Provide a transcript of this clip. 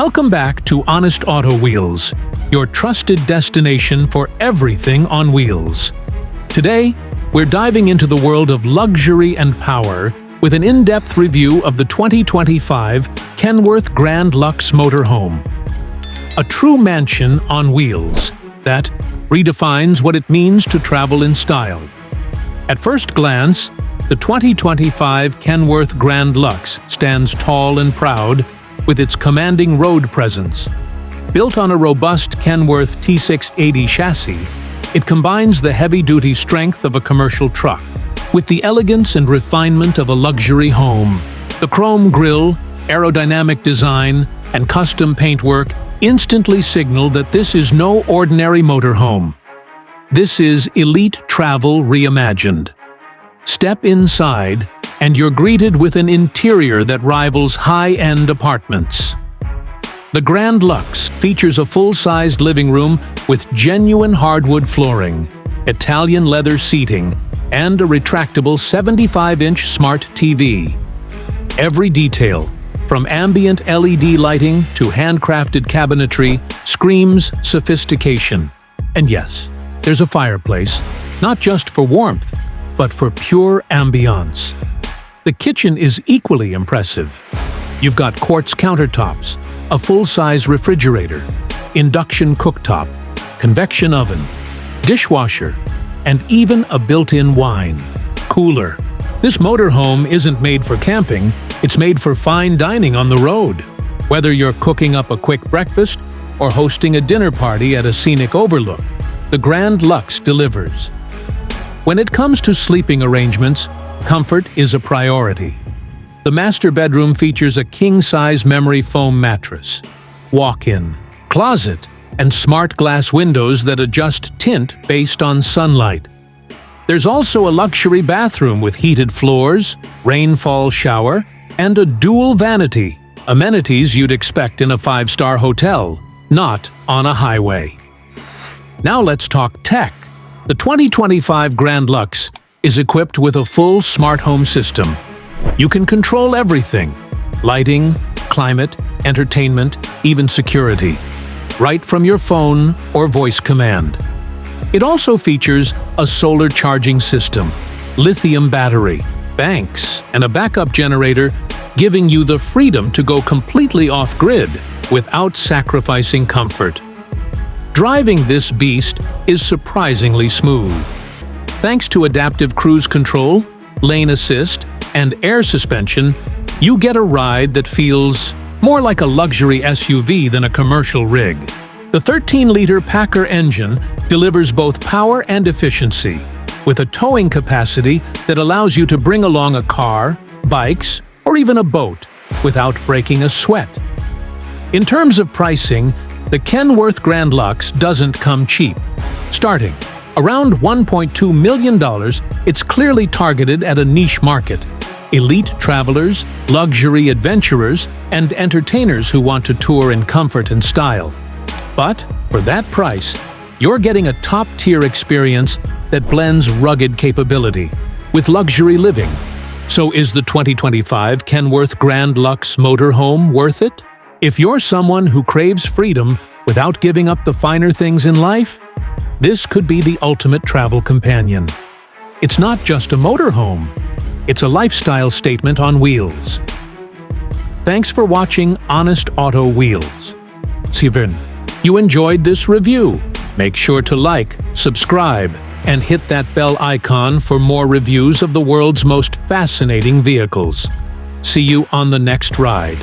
Welcome back to Honest Auto Wheels, your trusted destination for everything on wheels. Today, we're diving into the world of luxury and power with an in-depth review of the 2025 Kenworth GrandLuxe Motorhome. A true mansion on wheels that redefines what it means to travel in style. At first glance, the 2025 Kenworth GrandLuxe stands tall and proud with its commanding road presence. Built on a robust Kenworth T680 chassis, it combines the heavy-duty strength of a commercial truck with the elegance and refinement of a luxury home. The chrome grille, aerodynamic design, and custom paintwork instantly signal that this is no ordinary motorhome. This is elite travel reimagined. Step inside, and you're greeted with an interior that rivals high-end apartments. The GrandLuxe features a full-sized living room with genuine hardwood flooring, Italian leather seating, and a retractable 75-inch smart TV. Every detail, from ambient LED lighting to handcrafted cabinetry, screams sophistication. And yes, there's a fireplace, not just for warmth, but for pure ambiance. The kitchen is equally impressive. You've got quartz countertops, a full-size refrigerator, induction cooktop, convection oven, dishwasher, and even a built-in wine cooler. This motorhome isn't made for camping, it's made for fine dining on the road. Whether you're cooking up a quick breakfast or hosting a dinner party at a scenic overlook, the GrandLuxe delivers. When it comes to sleeping arrangements, comfort is a priority. The master bedroom features a king-size memory foam mattress, walk-in, closet, and smart glass windows that adjust tint based on sunlight. There's also a luxury bathroom with heated floors, rainfall shower, and a dual vanity, amenities you'd expect in a five-star hotel, not on a highway. Now let's talk tech. The 2025 GrandLuxe is equipped with a full smart home system. You can control everything: lighting, climate, entertainment, even security, right from your phone or voice command. It also features a solar charging system, lithium battery, banks, and a backup generator, giving you the freedom to go completely off-grid without sacrificing comfort. Driving this beast is surprisingly smooth. Thanks to adaptive cruise control, lane assist, and air suspension, you get a ride that feels more like a luxury SUV than a commercial rig. The 13-liter Packer engine delivers both power and efficiency, with a towing capacity that allows you to bring along a car, bikes, or even a boat without breaking a sweat. In terms of pricing, the Kenworth GrandLuxe doesn't come cheap. Starting around $1.2 million, it's clearly targeted at a niche market: elite travelers, luxury adventurers, and entertainers who want to tour in comfort and style. But for that price, you're getting a top-tier experience that blends rugged capability with luxury living. So is the 2025 Kenworth GrandLuxe Motorhome worth it? If you're someone who craves freedom without giving up the finer things in life, this could be the ultimate travel companion. It's not just a motorhome, it's a lifestyle statement on wheels. Thanks for watching Honest Auto Wheels. If you enjoyed this review, make sure to like, subscribe, and hit that bell icon for more reviews of the world's most fascinating vehicles. See you on the next ride.